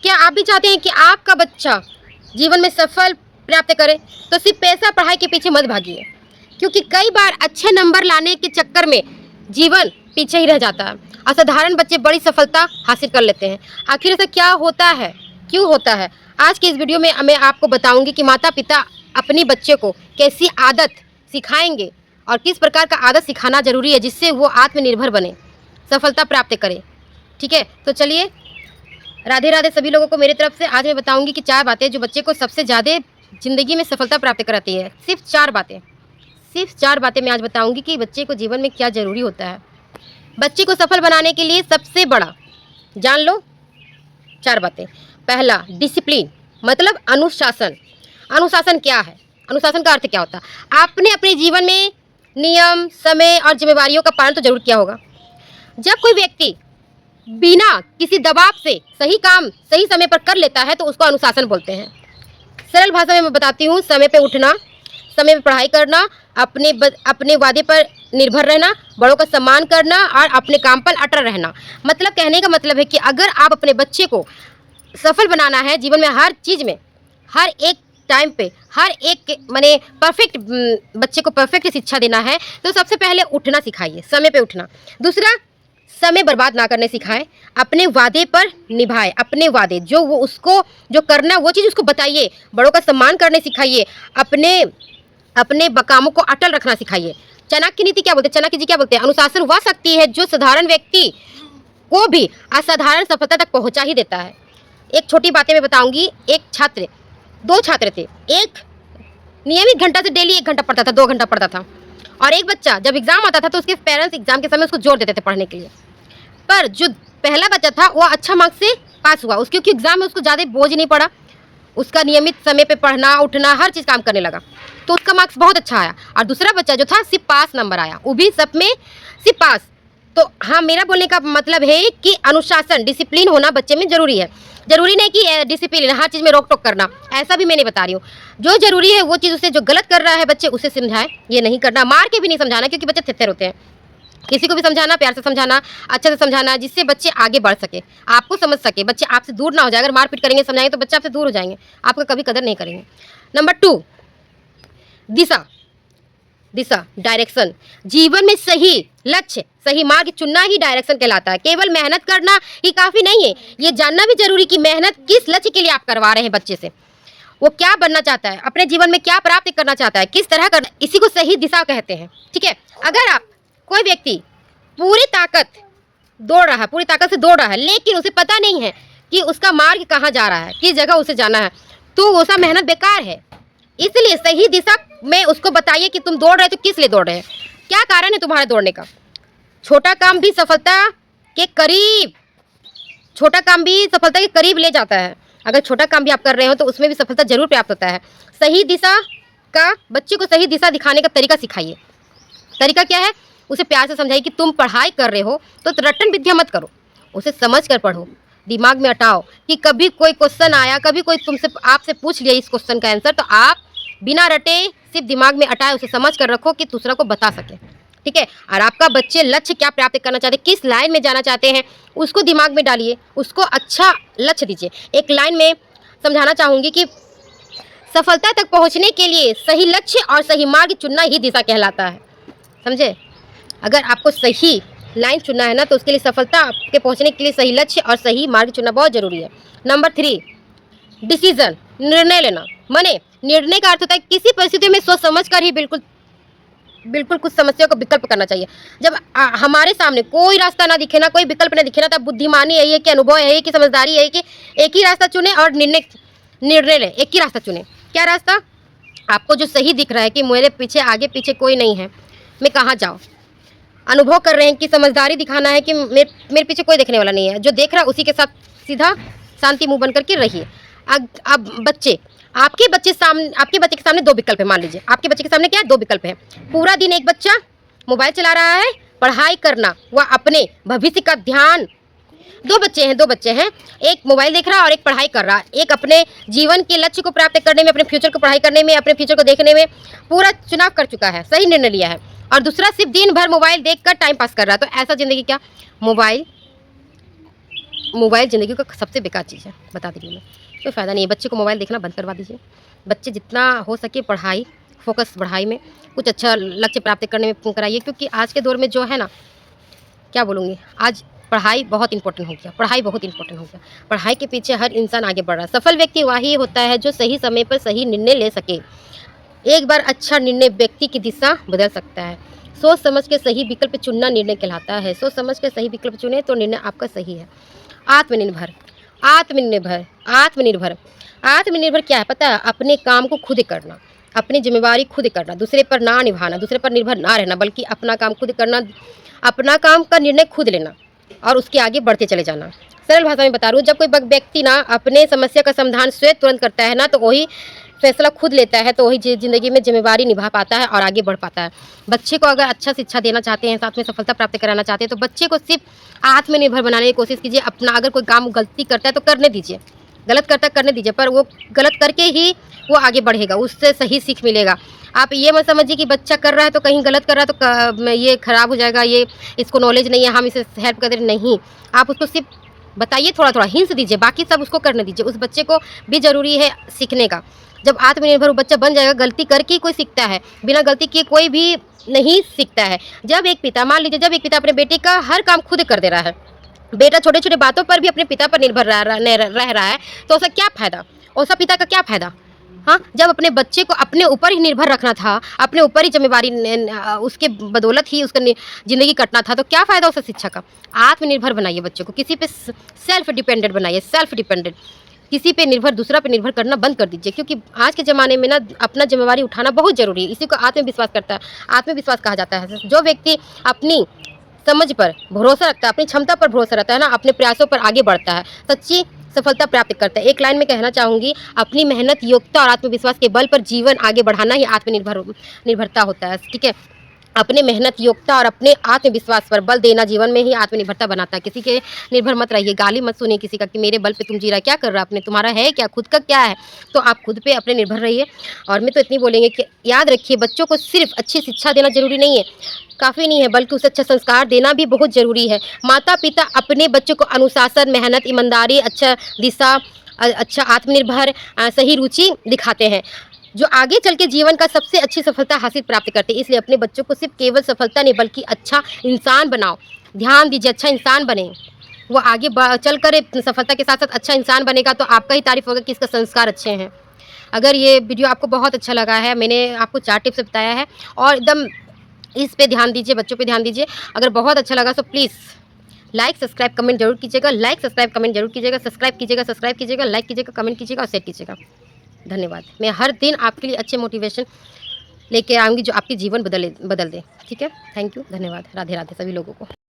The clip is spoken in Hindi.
क्या आप भी चाहते हैं कि आपका बच्चा जीवन में सफल प्राप्त करे? तो सिर्फ पैसा पढ़ाई के पीछे मत भागिए, क्योंकि कई बार अच्छे नंबर लाने के चक्कर में जीवन पीछे ही रह जाता है। असाधारण बच्चे बड़ी सफलता हासिल कर लेते हैं। आखिर ऐसा क्या होता है, क्यों होता है? आज की इस वीडियो में मैं आपको बताऊंगी कि माता पिता अपने बच्चे को कैसी आदत सिखाएंगे और किस प्रकार का आदत सिखाना जरूरी है, जिससे वो आत्मनिर्भर बने, सफलता प्राप्त करे। ठीक है, तो चलिए, राधे राधे सभी लोगों को मेरी तरफ से। आज मैं बताऊंगी कि 4 बातें जो बच्चे को सबसे ज़्यादा ज़िंदगी में सफलता प्राप्त कराती है। सिर्फ 4 बातें मैं आज बताऊंगी कि बच्चे को जीवन में क्या ज़रूरी होता है। बच्चे को सफल बनाने के लिए सबसे बड़ा जान लो 4 बातें। पहला, डिसिप्लिन, मतलब अनुशासन। अनुशासन क्या है? अनुशासन का अर्थ क्या होता है? आपने अपने जीवन में नियम, समय और जिम्मेवारियों का पालन तो जरूर किया होगा। जब कोई व्यक्ति बिना किसी दबाव से सही काम सही समय पर कर लेता है तो उसको अनुशासन बोलते हैं। सरल भाषा में मैं बताती हूँ, समय पे उठना, समय पे पढ़ाई करना, अपने वादे पर निर्भर रहना, बड़ों का सम्मान करना और अपने काम पर अटल रहना। मतलब कहने का मतलब है कि अगर आप अपने बच्चे को सफल बनाना है जीवन में, हर चीज़ में, हर एक टाइम पे, हर एक माने परफेक्ट, बच्चे को परफेक्ट शिक्षा देना है, तो सबसे पहले उठना सिखाइए, समय पे उठना। दूसरा, समय बर्बाद ना करने सिखाएं, अपने वादे पर निभाए, अपने वादे जो वो उसको जो करना वो चीज़ उसको बताइए, बड़ों का सम्मान करने सिखाइए, अपने कामों को अटल रखना सिखाइए। चाणक्य नीति क्या बोलते हैं? चाणक्य जी क्या बोलते हैं? अनुशासन वह शक्ति है जो साधारण व्यक्ति को भी असाधारण सफलता तक पहुंचा ही देता है। एक छोटी बातें मैं बताऊंगी। एक छात्र, 2 छात्र थे। एक नियमित घंटा से डेली 1 घंटा पढ़ता था, 2 घंटा पढ़ता था, और एक बच्चा जब एग्जाम आता था तो उसके पेरेंट्स एग्जाम के समय उसको जोर देते थे पढ़ने के लिए। पर जो पहला बच्चा था वो अच्छा मार्क्स से पास हुआ, क्योंकि एग्जाम में उसको ज़्यादा बोझ नहीं पड़ा, उसका नियमित समय पे पढ़ना, उठना, हर चीज़ काम करने लगा, तो उसका मार्क्स बहुत अच्छा आया। और दूसरा बच्चा जो था सिर्फ पास नंबर आया, वो भी सब में सिर्फ पास। तो हाँ, मेरा बोलने का मतलब है कि अनुशासन, डिसिप्लिन होना बच्चे में ज़रूरी है। ज़रूरी नहीं कि डिसिप्लिन हर चीज़ में रोक टोक करना, ऐसा भी मैं नहीं बता रही हूँ। जो ज़रूरी है वो चीज़, उसे जो गलत कर रहा है बच्चे उसे समझाए, ये नहीं करना, मार के भी नहीं समझाना, क्योंकि बच्चे थिरथिर होते हैं। किसी को भी समझाना, प्यार से समझाना, अच्छे से समझाना, जिससे बच्चे आगे बढ़ सके, आपको समझ सके, बच्चे आपसे दूर ना हो जाए। अगर मारपीट करेंगे, समझाएंगे तो बच्चे आपसे दूर हो जाएंगे, आपका कभी कदर नहीं करेंगे। नंबर 2, दिशा, डायरेक्शन। जीवन में सही लक्ष्य, सही मार्ग चुनना ही डायरेक्शन कहलाता है। केवल मेहनत करना ही काफ़ी नहीं है, ये जानना भी जरूरी कि मेहनत किस लक्ष्य के लिए आप करवा रहे हैं बच्चे से, वो क्या बनना चाहता है, अपने जीवन में क्या प्राप्त करना चाहता है, किस तरह करना, इसी को सही दिशा कहते हैं। ठीक है, अगर आप कोई व्यक्ति पूरी ताकत से दौड़ रहा है, लेकिन उसे पता नहीं है कि उसका मार्ग कहाँ जा रहा है, किस जगह उसे जाना है, तो वो सब मेहनत बेकार है। इसलिए सही दिशा में उसको बताइए कि तुम दौड़ रहे हो तो किस लिए दौड़ रहे हैं, क्या कारण है तुम्हारे दौड़ने का। छोटा काम भी सफलता के करीब ले जाता है। अगर छोटा काम भी आप कर रहे हो तो उसमें भी सफलता जरूर प्राप्त होता है। सही दिशा का, बच्चे को सही दिशा दिखाने का तरीका सिखाइए। तरीका क्या है? उसे प्यार से समझाइए कि तुम पढ़ाई कर रहे हो तो रटन विद्या मत करो, उसे समझ कर पढ़ो, दिमाग में अटाओ कि कभी कोई क्वेश्चन आया, कभी कोई आपसे पूछ लिया इस क्वेश्चन का आंसर, तो आप बिना रटे सिर्फ दिमाग में अटाए उसे समझ कर रखो कि दूसरा को बता सके। ठीक है, और आपका बच्चे लक्ष्य क्या प्राप्त करना चाहते हैं, किस लाइन में जाना चाहते हैं, उसको दिमाग में डालिए, उसको अच्छा लक्ष्य दीजिए। एक लाइन में समझाना चाहूँगी कि सफलता तक पहुँचने के लिए सही लक्ष्य और सही मार्ग चुनना ही दिशा कहलाता है। समझे? अगर आपको सही लाइन चुनना है ना, तो उसके लिए सफलता के पहुंचने के लिए सही लक्ष्य और सही मार्ग चुनना बहुत जरूरी है। नंबर 3, डिसीजन, निर्णय लेना। माने निर्णय का अर्थ होता है किसी परिस्थिति में सोच समझ कर ही बिल्कुल कुछ समस्या को विकल्प करना चाहिए। जब हमारे सामने कोई रास्ता ना दिखे ना, कोई विकल्प ना दिखे ना, तब बुद्धिमानी यही है कि अनुभव यही है कि समझदारी यही कि एक ही रास्ता चुने और निर्णय लें, एक ही रास्ता चुने। क्या रास्ता? आपको जो सही दिख रहा है कि मेरे पीछे आगे पीछे कोई नहीं है, मैं कहाँ जाऊँ। अनुभव कर रहे हैं कि समझदारी दिखाना है कि मेरे पीछे कोई देखने वाला नहीं है, जो देख रहा है उसी के साथ सीधा शांति मुंह बन करके रहिए। अब आपके बच्चे के सामने 2 विकल्प है। मान लीजिए आपके बच्चे के सामने क्या है, 2 विकल्प है। पूरा दिन एक बच्चा मोबाइल चला रहा है, पढ़ाई करना व अपने भविष्य का ध्यान। 2 बच्चे हैं, एक मोबाइल देख रहा है और एक पढ़ाई कर रहा है। एक अपने जीवन के लक्ष्य को प्राप्त करने में, अपने फ्यूचर को पढ़ाई करने में, अपने फ्यूचर को देखने में पूरा चुनाव कर चुका है, सही निर्णय लिया है, और दूसरा सिर्फ दिन भर मोबाइल देखकर टाइम पास कर रहा है। तो ऐसा ज़िंदगी क्या? मोबाइल मोबाइल ज़िंदगी का सबसे बेकार चीज़ है, बता दे रही हूँ मैं। कोई फ़ायदा नहीं है, बच्चे को मोबाइल देखना बंद करवा दीजिए। बच्चे जितना हो सके पढ़ाई, फ़ोकस पढ़ाई में, कुछ अच्छा लक्ष्य प्राप्त करने में कराइए, क्योंकि आज के दौर में जो है ना, क्या बोलूँगी, आज पढ़ाई बहुत इम्पोर्टेंट हो गया, पढ़ाई बहुत इम्पोर्टेंट हो गया। पढ़ाई के पीछे हर इंसान आगे बढ़ रहा है। सफल व्यक्ति वही होता है जो सही समय पर सही निर्णय ले सके। एक बार अच्छा निर्णय व्यक्ति की दिशा बदल सकता है। सोच समझ के सही विकल्प चुनना निर्णय कहलाता है। सोच समझ के सही विकल्प चुने तो निर्णय आपका सही है। आत्मनिर्भर, आत्मनिर्भर, आत्मनिर्भर, आत्मनिर्भर क्या है पता है? अपने काम को खुद करना, अपनी जिम्मेवारी खुद करना, दूसरे पर ना निभाना, दूसरे पर निर्भर ना रहना, बल्कि अपना काम खुद करना, अपना काम का निर्णय खुद लेना और उसके आगे बढ़ते चले जाना। सरल भाषा में बता रही हूँ, जब कोई व्यक्ति ना अपने समस्या का समाधान स्वयं तुरंत करता है ना, तो वही फैसला खुद लेता है, तो वही ज़िंदगी में जिम्मेवारी निभा पाता है और आगे बढ़ पाता है। बच्चे को अगर अच्छा शिक्षा देना चाहते हैं, साथ में सफलता प्राप्त कराना चाहते हैं, तो बच्चे को सिर्फ आत्मनिर्भर बनाने की कोशिश कीजिए। अपना अगर कोई काम गलती करता है तो करने दीजिए, गलत करता है करने दीजिए, पर वो गलत करके ही वो आगे बढ़ेगा, उससे सही सीख मिलेगा। आप ये मत समझिए कि बच्चा कर रहा है तो कहीं गलत कर रहा है तो ये ख़राब हो जाएगा, ये इसको नॉलेज नहीं है, हम इसे हेल्प कर दे रहे, नहीं। आप उसको सिर्फ बताइए, थोड़ा थोड़ा हिंस दीजिए, बाकी सब उसको करने दीजिए। उस बच्चे को भी ज़रूरी है सीखने का। जब आत्मनिर्भर वो बच्चा बन जाएगा, गलती करके ही कोई सीखता है, बिना गलती किए कोई भी नहीं सीखता है। जब एक पिता, मान लीजिए जब एक पिता अपने बेटे का हर काम खुद कर दे रहा है, बेटा छोटे छोटे बातों पर भी अपने पिता पर निर्भर रह रहा है, तो उसका क्या फ़ायदा, उसका पिता का क्या फ़ायदा? हाँ, जब अपने बच्चे को अपने ऊपर ही निर्भर रखना था, अपने ऊपर ही जिम्मेवारी उसके बदौलत ही उसका ज़िंदगी कटना था, तो क्या फ़ायदा उस शिक्षा का? आत्मनिर्भर बनाइए बच्चों को, किसी पे सेल्फ डिपेंडेंट बनाइए, सेल्फ डिपेंडेंट। किसी पे निर्भर, दूसरा पे निर्भर करना बंद कर दीजिए, क्योंकि आज के ज़माने में ना अपना जिम्मेवारी उठाना बहुत ज़रूरी है। इसी को आत्मविश्वास करता है, आत्मविश्वास कहा जाता है। जो व्यक्ति अपनी समझ पर भरोसा रखता है, अपनी क्षमता पर भरोसा रखता है ना, अपने प्रयासों पर आगे बढ़ता है, सच्ची सफलता प्राप्त करता है। एक लाइन में कहना चाहूँगी, अपनी मेहनत, योग्यता और आत्मविश्वास के बल पर जीवन आगे बढ़ाना ही निर्भरता होता है। ठीक है, अपने मेहनत, योग्यता और अपने आत्मविश्वास पर बल देना जीवन में ही आत्मनिर्भरता बनाता है। किसी के निर्भर मत रहिए, गाली मत सुनिए किसी का कि मेरे बल पे तुम जी रहा, क्या कर रहा है, अपने तुम्हारा है क्या, खुद का क्या है? तो आप खुद पे अपने निर्भर रहिए। और मैं तो इतनी बोलेंगे कि याद रखिए, बच्चों को सिर्फ अच्छी शिक्षा देना जरूरी नहीं है, काफ़ी नहीं है, बल्कि उसे अच्छा संस्कार देना भी बहुत ज़रूरी है। माता पिता अपने बच्चों को अनुशासन, मेहनत, ईमानदारी, अच्छा दिशा, अच्छा आत्मनिर्भर, सही रुचि दिखाते हैं, जो आगे चल के जीवन का सबसे अच्छी सफलता हासिल प्राप्त करते हैं। इसलिए अपने बच्चों को सिर्फ केवल सफलता नहीं, बल्कि अच्छा इंसान बनाओ। ध्यान दीजिए, अच्छा इंसान बने, वो आगे चल कर सफलता के साथ साथ अच्छा इंसान बनेगा, तो आपका ही तारीफ होगा कि इसका संस्कार अच्छे हैं। अगर ये वीडियो आपको बहुत अच्छा लगा है, मैंने आपको 4 टिप्स बताया है, और एकदम इस पे ध्यान दीजिए, बच्चों पे ध्यान दीजिए। अगर बहुत अच्छा लगा तो प्लीज़ लाइक, सब्सक्राइब, कमेंट जरूर कीजिएगा। लाइक, सब्सक्राइब, कमेंट जरूर कीजिएगा। सब्सक्राइब कीजिएगा, लाइक कीजिएगा, कमेंट कीजिएगा और शेयर कीजिएगा। धन्यवाद। मैं हर दिन आपके लिए अच्छे मोटिवेशन लेके आऊँगी, जो आपके जीवन बदल दे। ठीक है, थैंक यू, धन्यवाद। राधे राधे सभी लोगों को।